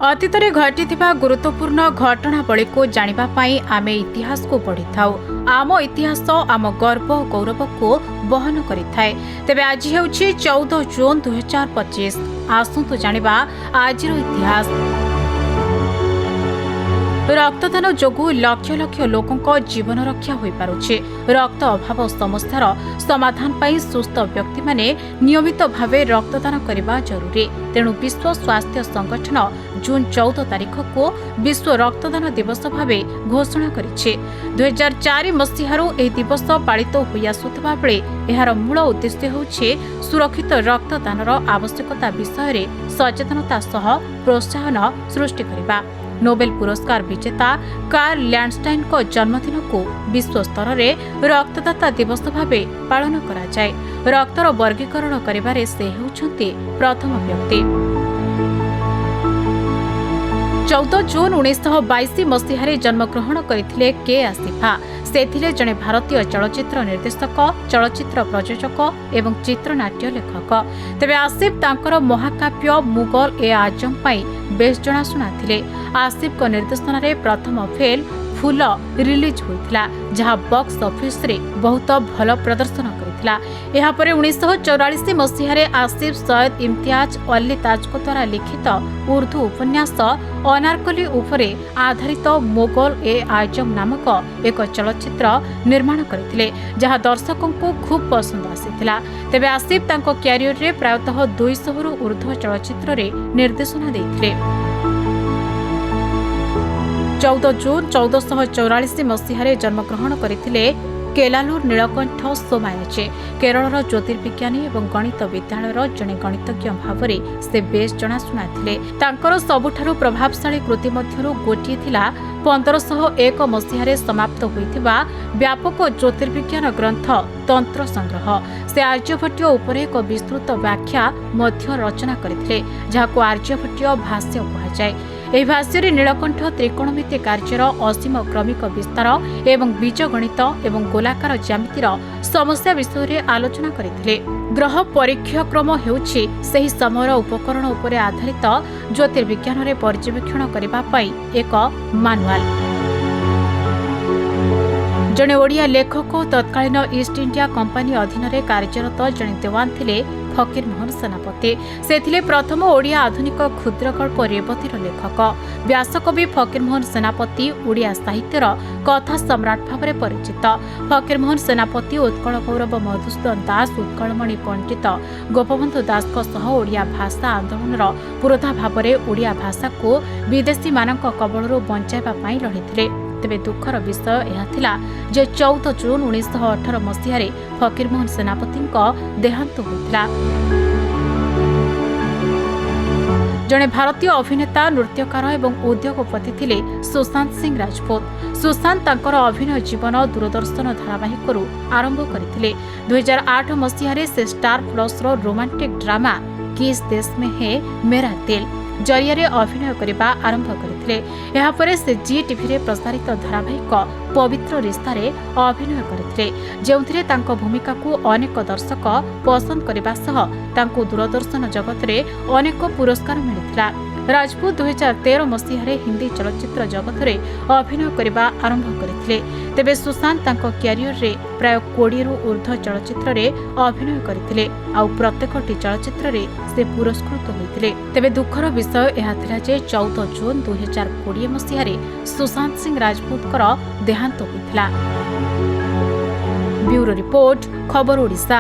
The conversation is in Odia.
ଅତୀତରେ ଘଟିଥିବା ଗୁରୁତ୍ୱପୂର୍ଣ୍ଣ ଘଟଣାବଳୀ को जानिबा पाई आमे इतिहास को पढ़ी थाउ। आम इतिहास आम गर्व और गौरव को बहन करिथाए। तेबे आज हेउछि 14 जून 2025। आसंतु जानिबा आजिर इतिहास। रक्तदान जोगु लक्ष लक्ष लोकों जीवन रक्षा हो पारुछि। रक्त अभाव समस्यार समाधान पाई सुस्थ व्यक्ति माने नियमित भावे रक्तदान करबा जरूरी। तेणु विश्व स्वास्थ्य संगठन जून 14 तारिख को विश्व रक्तदान दिवस भावे घोषणा करिछि। 2004 मसीहारू एही दिवस पालित होई आसुथबा बेले एहार मूल उद्देश्य होछि सुरक्षित रक्तदानर आवश्यकता विषय रे सचेतनता सह प्रोत्साहन सृष्टि करबा। नोबेल पुरस्कार विजेता कार्ल लैंडस्टाइन को जन्मदिन को विश्व स्तर में रक्तदाता दिवस भावे पालन करा जाए। रक्तर वर्गीकरण करिबारे से हेउछन्ति प्रथम व्यक्ति। 14 जून 1922 मसीह जन्मग्रहण करथिले के आसिफा। से थिले जने भारतीय चलचित्र निर्देशक, चलचित्र प्रयोजक एवं चित्रनाट्य लेखक। तेबे आसिफ तांकर महाकाव्य मुगल ए आजम पाई बेस जनाशुना थिले। आसिफ को निर्देशन रे प्रथम फिल्म फूल रिलीज होइथिला, जहां बॉक्स ऑफिस रे बहुत भल प्रदर्शन करथिला। एहा परे 1944 मसीह रे आसिफ सैयद इम्तियाज अली ताज को द्वारा लिखित उर्दू उपन्यास अनारकली उपरे आधारित मुगल ए आजम नामक एक चलचित्र निर्माण करथिले, जहां दर्शकों को खूब पसंद आसीथिला। तेबे आसिफ तांको क्यारियर रे प्रायतः 200 रु ऊर्ध्व चलचित्र रे निर्देशन देथिले। 14 जून 1444 मसीह जन्मग्रहण करथिले केलालूर नीलकंठ सोमायाचे। केरळर ज्योतिर्विज्ञानी एवं गणित विद्यालयर जने गणितज्ञ भाव से बेस जनाशुना थिले। तांकर सबुठारु प्रभावशाली कृति मध्यरु गोटिए थिला 1501 मसीह समाप्त होइथिबा व्यापक ज्योतिर्विज्ञान ग्रंथ तंत्र संग्रह। से आर्यभट्ट उपरे एक विस्तृत व्याख्या मध्य रचना करथिले, जाहाको आर्यभट्टीय भाष्य कहाଯାଏ। ଏହି ଭାଷ୍ୟରେ ନୀଳକଣ୍ଠ ତ୍ରିକୋଣମିତି କାର୍ଯ୍ୟର ଅସୀମ କ୍ରମିକ ବିସ୍ତାର ଏବଂ ବୀଜଗଣିତ ଏବଂ ଗୋଲାକାର ଜ୍ୟାମିତିର ସମସ୍ୟା ବିଷୟରେ ଆଲୋଚନା କରିଥିଲେ। ଗ୍ରହ ପରୀକ୍ଷକ୍ରମ ହେଉଛି ସେହି ସମୟର ଉପକରଣ ଉପରେ ଆଧାରିତ ଜ୍ୟୋତିର୍ବିଜ୍ଞାନରେ ପର୍ଯ୍ୟବେକ୍ଷଣ କରିବା ପାଇଁ ଏକ ମାନୁଆଲ। ଜଣେ ଓଡ଼ିଆ ଲେଖକ ତତ୍କାଳୀନ ଇଷ୍ଟ ଇଣ୍ଡିଆ କମ୍ପାନୀ ଅଧୀନରେ କାର୍ଯ୍ୟରତ ଜଣେ ଦେୱାନ ଥିଲେ ଫକୀର ମୋହନ ସେନାପତି। ସେ ଥିଲେ ପ୍ରଥମ ଓଡ଼ିଆ ଆଧୁନିକ କ୍ଷୁଦ୍ରଗଳ୍ପ ରେବତୀର ଲେଖକ। ବ୍ୟାସକବି ଫକୀର ମୋହନ ସେନାପତି ଓଡ଼ିଆ ସାହିତ୍ୟର କଥା ସମ୍ରାଟ ଭାବରେ ପରିଚିତ। ଫକୀର ମୋହନ ସେନାପତି ଉତ୍କଳ ଗୌରବ ମଧୁସୂଦନ ଦାସ, ଉତ୍କଳମଣି ପଣ୍ଡିତ ଗୋପବନ୍ଧୁ ଦାସଙ୍କ ସହ ଓଡ଼ିଆ ଭାଷା ଆନ୍ଦୋଳନର ପୁରୋଧା ଭାବରେ ଓଡ଼ିଆ ଭାଷାକୁ ବିଦେଶୀମାନଙ୍କ କବଳରୁ ବଞ୍ଚାଇବା ପାଇଁ ଲଢ଼ିଥିଲେ। ତେବେ ଦୁଃଖର ବିଷୟ ଏହା ଥିଲା ଯେ 14 ଜୁନ 1918 ମସିହାରେ ଫକୀର ମୋହନ ସେନାପତିଙ୍କ ଦେହାନ୍ତ ହୋଇଥିଲା। ଜଣେ ଭାରତୀୟ ଅଭିନେତା, ନୃତ୍ୟକାର ଏବଂ ଉଦ୍ୟୋଗପତି ଥିଲେ ସୁଶାନ୍ତ ସିଂ ରାଜପୁତ। ସୁଶାନ୍ତ ତାଙ୍କର ଅଭିନୟ ଜୀବନ ଦୂରଦର୍ଶନ ଧାରାବାହିକରୁ ଆରମ୍ଭ କରିଥିଲେ। 2008 ମସିହାରେ ସେ ଷ୍ଟାର ପ୍ଲସର ରୋମାଣ୍ଟିକ ଡ୍ରାମା କିସ୍ ଦେଶ ମେ ହେ ମେରା ଦିଲ ଜରିଆରେ ଅଭିନୟ କରିବା ଆରମ୍ଭ କରିଥିଲେ। ଏହାପରେ ସେ ଜି ଟିଭିରେ ପ୍ରସାରିତ ଧାରାବାହିକ ପବିତ୍ର ରିସ୍ତାରେ ଅଭିନୟ କରିଥିଲେ, ଯେଉଁଥିରେ ତାଙ୍କ ଭୂମିକାକୁ ଅନେକ ଦର୍ଶକ ପସନ୍ଦ କରିବା ସହ ତାଙ୍କୁ ଦୂରଦର୍ଶନ ଜଗତରେ ଅନେକ ପୁରସ୍କାର ମିଳିଥିଲା। ରାଜପୁତ 2013 ମସିହାରେ ହିନ୍ଦୀ ଚଳଚ୍ଚିତ୍ର ଜଗତରେ ଅଭିନୟ କରିବା ଆରମ୍ଭ କରିଥିଲେ। ତେବେ ସୁଶାନ୍ତ ତାଙ୍କ କ୍ୟାରିୟରରେ ପ୍ରାୟ 20ରୁ ଊର୍ଦ୍ଧ୍ୱ ଚଳଚ୍ଚିତ୍ରରେ ଅଭିନୟ କରିଥିଲେ, ଆଉ ପ୍ରତ୍ୟେକଟି ଚଳଚ୍ଚିତ୍ରରେ ସେ ପୁରସ୍କୃତ ହୋଇଥିଲେ। ତେବେ ଦୁଃଖର ବିଷୟ ଏହା ଥିଲା ଯେ 14 ଜୁନ 2020 ମସିହାରେ ସୁଶାନ୍ତ ସିଂ ରାଜପୁତଙ୍କର ଦେହାନ୍ତ ହୋଇଥିଲା। ବ୍ୟୁରୋ ରିପୋର୍ଟ, ଖବର ଓଡ଼ିଶା।